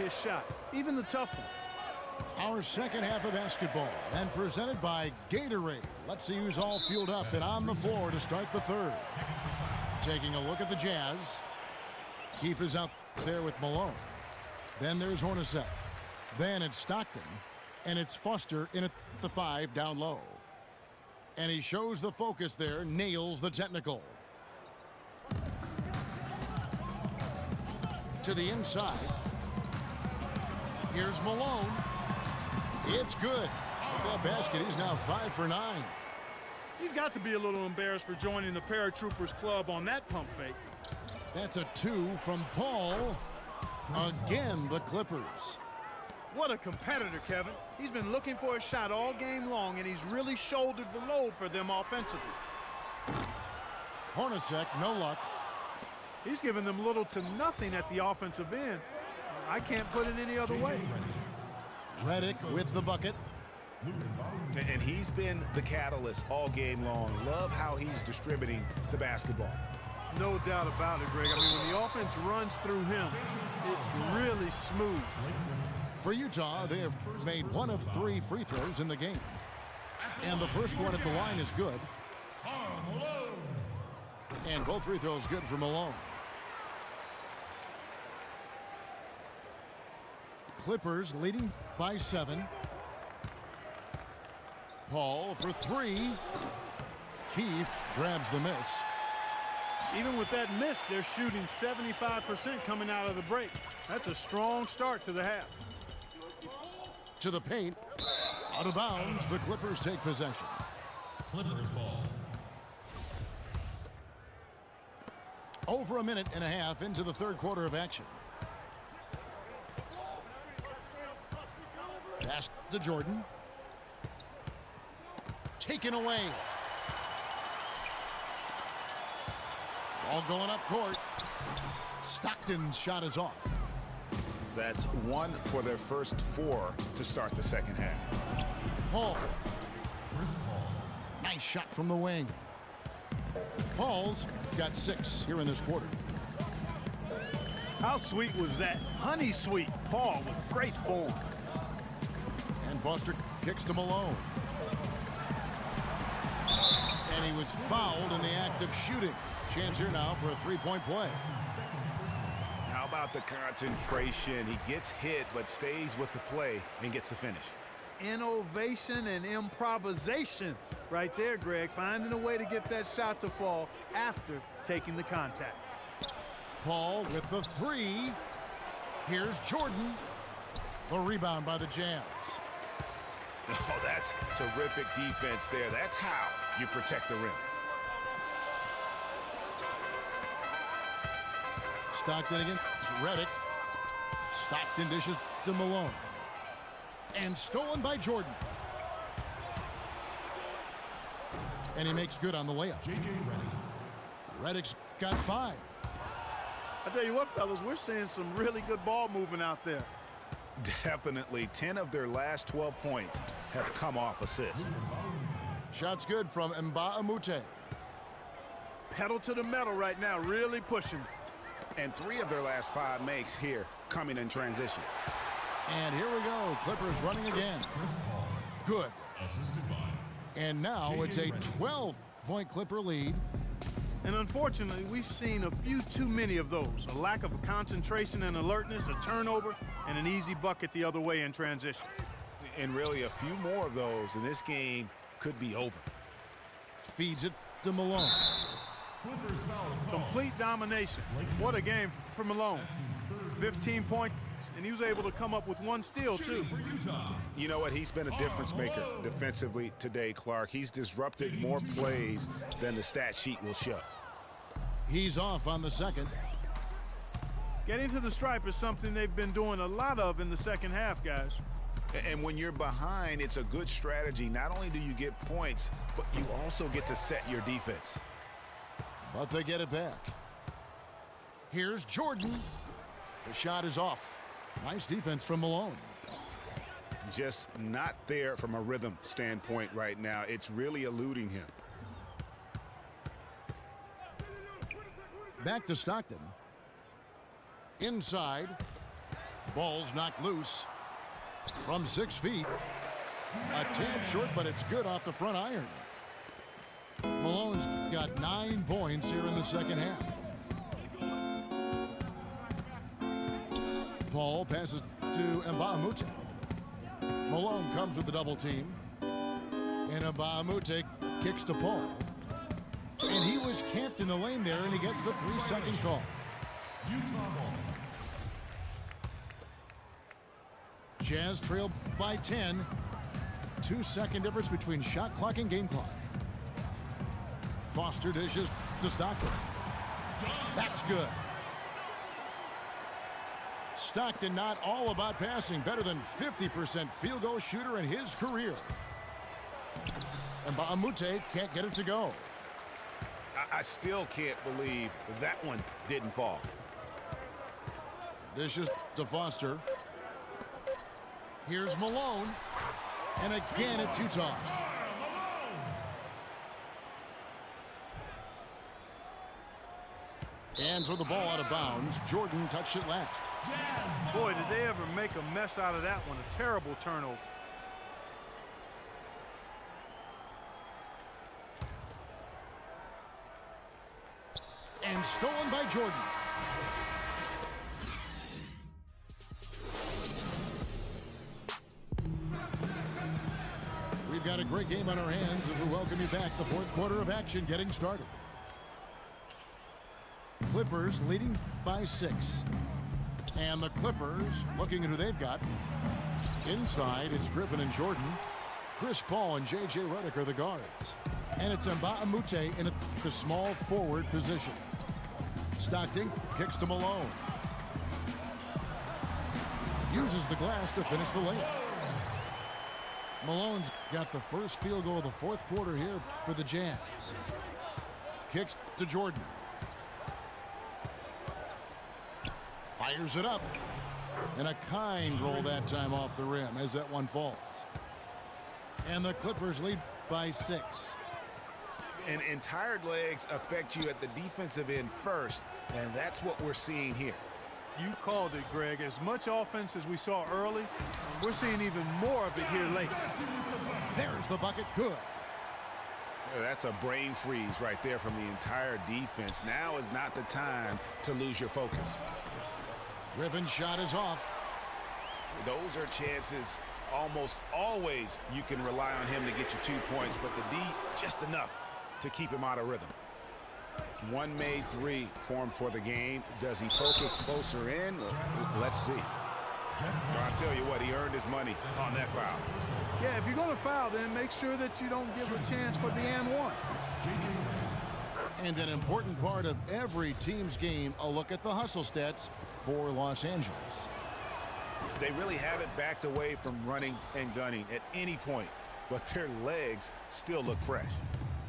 his shot, even the tough one. Our second half of basketball, and presented by Gatorade. Let's see who's all fueled up and on the floor to start the third. Taking a look at the Jazz. Keefe is out there with Malone. Then there's Hornacek. Then it's Stockton. And it's Foster in at the 5 down low. And he shows the focus there, nails the technical. To the inside. Here's Malone. It's good. With that basket, he's now 5 for 9. He's got to be a little embarrassed for joining the Paratroopers Club on that pump fake. That's a 2 from Paul. Again, the Clippers. What a competitor, Kevin. He's been looking for a shot all game long, and he's really shouldered the load for them offensively. Hornacek, no luck. He's given them little to nothing at the offensive end. I can't put it any other way. Redick with the bucket. And he's been the catalyst all game long. Love how he's distributing the basketball. No doubt about it, Greg. I mean, when the offense runs through him, it's really smooth. For Utah, they have made 1 of 3 free throws in the game. And the first one at the line is good. And both free throws good for Malone. Clippers leading by 7. Paul for 3. Keefe grabs the miss. Even with that miss, they're shooting 75% coming out of the break. That's a strong start to the half. To the paint. Out of bounds, the Clippers take possession. Clippers ball. Over a minute and a half into the third quarter of action. Pass to Jordan. Taken away. Ball going up court. Stockton's shot is off. That's 1 for their first 4 to start the second half. Paul. Nice shot from the wing. Paul's got 6 here in this quarter. How sweet was that? Honey sweet. Paul with great form. And Foster kicks to Malone. And he was fouled in the act of shooting. Chance here now for a 3-point play. How about the concentration? He gets hit but stays with the play and gets the finish. Innovation and improvisation right there, Greg. Finding a way to get that shot to fall after taking the contact. Paul with the 3. Here's Jordan. The rebound by the Jazz. Oh, that's terrific defense there. That's how you protect the rim. Stockton against Redick. Stockton dishes to Malone. And stolen by Jordan. And he makes good on the layup. Redick's got 5. I tell you what, fellas, we're seeing some really good ball movement out there. Definitely. 10 of their last 12 points have come off assists. Shots good from Mbamute. Pedal to the metal right now, really pushing it. And 3 of their last 5 makes here coming in transition. And here we go. Clippers running again. Good. And now it's a 12-point Clipper lead. And unfortunately, we've seen a few too many of those. A lack of concentration and alertness, a turnover, and an easy bucket the other way in transition. And really a few more of those, and this game could be over. Feeds it to Malone. Complete domination. What a game for Malone. 15 points, and he was able to come up with 1 steal, too. You know what? He's been a difference maker defensively today, Clark. He's disrupted more plays than the stat sheet will show. He's off on the second. Getting to the stripe is something they've been doing a lot of in the second half, guys. And when you're behind, it's a good strategy. Not only do you get points, but you also get to set your defense. But they get it back. Here's Jordan. The shot is off. Nice defense from Malone. Just not there from a rhythm standpoint right now. It's really eluding him. Back to Stockton. Inside. Ball's knocked loose from 6 feet. A tad short, but it's good off the front iron. Malone's got 9 points here in the second half. Paul passes to Mbamute. Malone comes with the double team. And Mbamute kicks to Paul. And he was camped in the lane there, and he gets the 3-second call. Utah ball. Jazz trail by 10. 2-second difference between shot clock and game clock. Foster dishes to Stockton. That's good. Stockton not all about passing. Better than 50% field goal shooter in his career. And Mbamute can't get it to go. I still can't believe that one didn't fall. Dishes to Foster. Here's Malone. And again, it's Utah. Hands with the ball out of bounds. Jordan touched it last. Boy, did they ever make a mess out of that one. A terrible turnover. And stolen by Jordan. We've got a great game on our hands as we welcome you back. The fourth quarter of action getting started. Clippers leading by 6. And the Clippers looking at who they've got. Inside, it's Griffin and Jordan. Chris Paul and J.J. Redick are the guards. And it's Mbamute in the small forward position. Stockton kicks to Malone. Uses the glass to finish the layup. Malone's got the first field goal of the fourth quarter here for the Jazz. Kicks to Jordan. Fires it up. And a kind roll that time off the rim as that one falls. And the Clippers lead by 6. And tired legs affect you at the defensive end first, and that's what we're seeing here. You called it, Greg. As much offense as we saw early, we're seeing even more of it here late. There's the bucket. Good. That's a brain freeze right there from the entire defense. Now is not the time to lose your focus. Griffin's shot is off. Those are chances almost always you can rely on him to get you 2 points, but the D just enough to keep him out of rhythm. One made 3 formed for the game. Does he focus closer in? Let's see. Well, I tell you what, he earned his money on that foul. Yeah, if you're going to foul, then make sure that you don't give a chance for the and one. And an important part of every team's game, a look at the hustle stats for Los Angeles. They really haven't backed away from running and gunning at any point, but their legs still look fresh.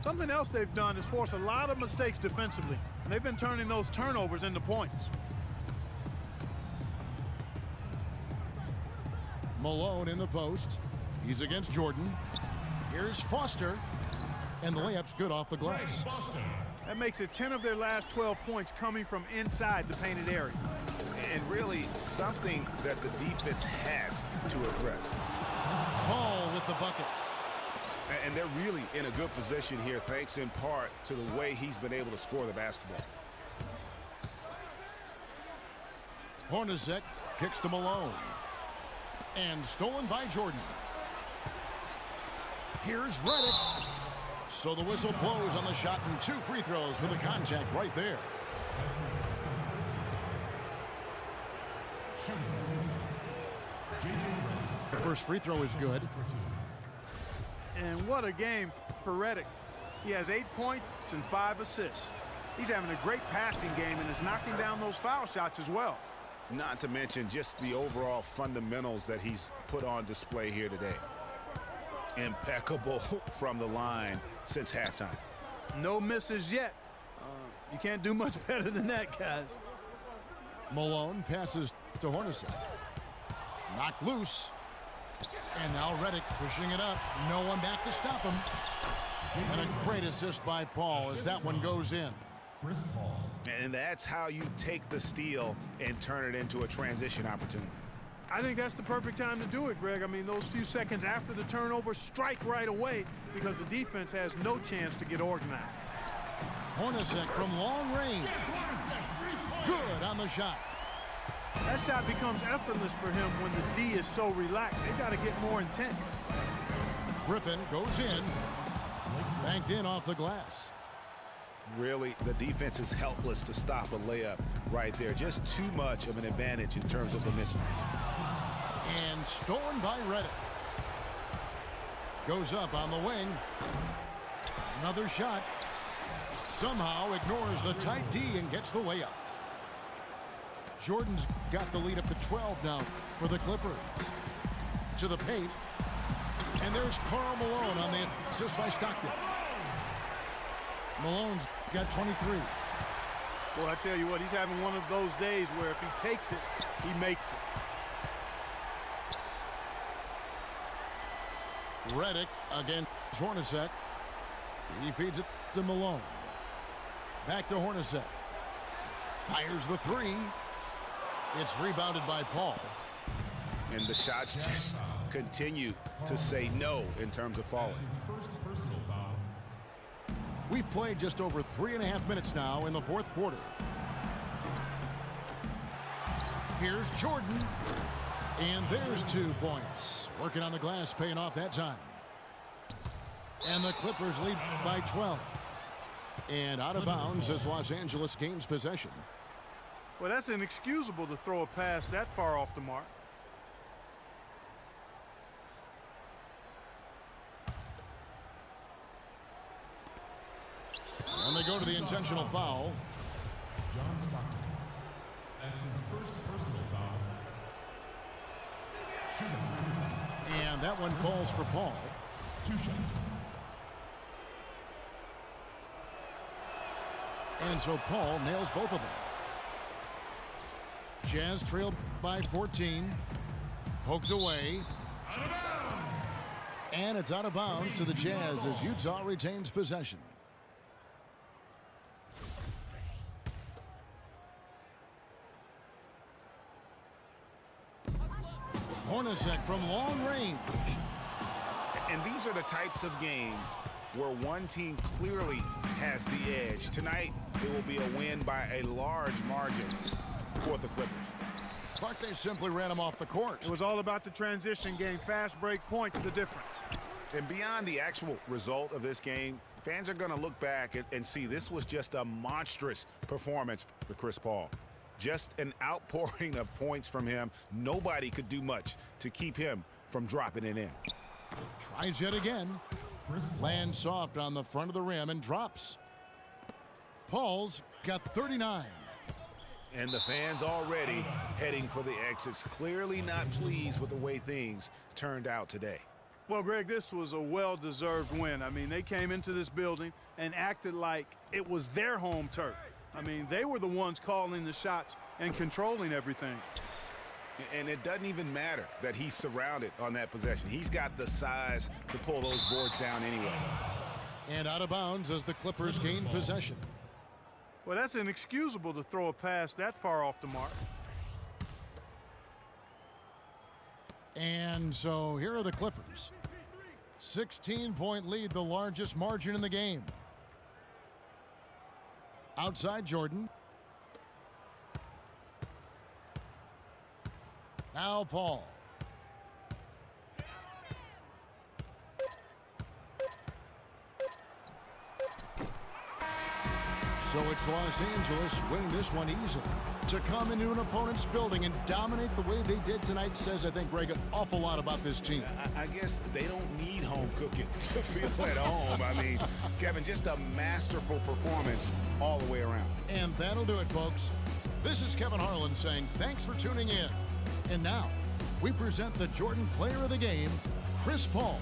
Something else they've done is force a lot of mistakes defensively, and they've been turning those turnovers into points. Malone in the post. He's against Jordan. Here's Foster. And the layup's good off the glass. That makes it 10 of their last 12 points coming from inside the painted area. And really something that the defense has to address. Paul with the bucket. And they're really in a good position here, thanks in part to the way he's been able to score the basketball. Hornacek kicks to Malone. And stolen by Jordan. Here's Redick. So the whistle blows on the shot and 2 free throws for the contact right there. The first free throw is good. And what a game for Redick. He has 8 points and 5 assists. He's having a great passing game and is knocking down those foul shots as well. Not to mention just the overall fundamentals that he's put on display here today. Impeccable from the line since halftime. No misses yet. You can't do much better than that, guys. Malone passes to Hornacek. Knocked loose. And now Redick pushing it up. No one back to stop him. And a great assist by Paul as that one goes in. And that's how you take the steal and turn it into a transition opportunity. I think that's the perfect time to do it, Greg. I mean, those few seconds after the turnover, strike right away because the defense has no chance to get organized. Hornacek from long range. Good on the shot. That shot becomes effortless for him when the D is so relaxed. They got to get more intense. Griffin goes in. Banked in off the glass. Really, the defense is helpless to stop a layup right there. Just too much of an advantage in terms of the mismatch. And stolen by Reddick. Goes up on the wing. Another shot. Somehow ignores the tight D and gets the layup. Jordan's got the lead up to 12 now for the Clippers. To the paint. And there's Karl Malone on the assist by Stockton. Malone's got 23. Well, I tell you what, he's having one of those days where if he takes it, he makes it. Reddick against Hornacek. He feeds it to Malone. Back to Hornacek. Fires the three. It's rebounded by Paul. And the shots just continue to say no in terms of falling. First personal foul. We've played just over 3.5 minutes now in the fourth quarter. Here's Jordan. And there's 2 points. Working on the glass, paying off that time. And the Clippers lead by 12. And out of bounds as Los Angeles gains possession. Well, that's inexcusable to throw a pass that far off the mark. And they go to the intentional foul. John Stockton. That's his first personal foul. Shooting. And that one falls for Paul. 2 shots. And so Paul nails both of them. Jazz trailed by 14. Poked away. Out of bounds. And it's out of bounds to the Jazz as Utah retains possession. Hornacek from long range. And these are the types of games where one team clearly has the edge. Tonight, it will be a win by a large margin for the Clippers. But they simply ran him off the court. It was all about the transition game. Fast break points, the difference. And beyond the actual result of this game, fans are going to look back and see this was just a monstrous performance for Chris Paul. Just an outpouring of points from him. Nobody could do much to keep him from dropping it in. Tries yet again. Lands soft on the front of the rim and drops. Paul's got 39. And the fans already heading for the exits. Clearly not pleased with the way things turned out today. Well, Greg, this was a well-deserved win. I mean, they came into this building and acted like it was their home turf. I mean, they were the ones calling the shots and controlling everything. And it doesn't even matter that he's surrounded on that possession. He's got the size to pull those boards down anyway. And out of bounds as the Clippers gain possession. Well, that's inexcusable to throw a pass that far off the mark. And so here are the Clippers. 16-point lead, the largest margin in the game. Outside Jordan. Now Paul. So it's Los Angeles winning this one easily. To come into an opponent's building and dominate the way they did tonight says, I think, Greg, an awful lot about this team. I guess they don't need home cooking to feel at home. I mean, Kevin, just a masterful performance all the way around. And that'll do it, folks. This is Kevin Harlan saying thanks for tuning in. And now, we present the Jordan Player of the Game, Chris Paul.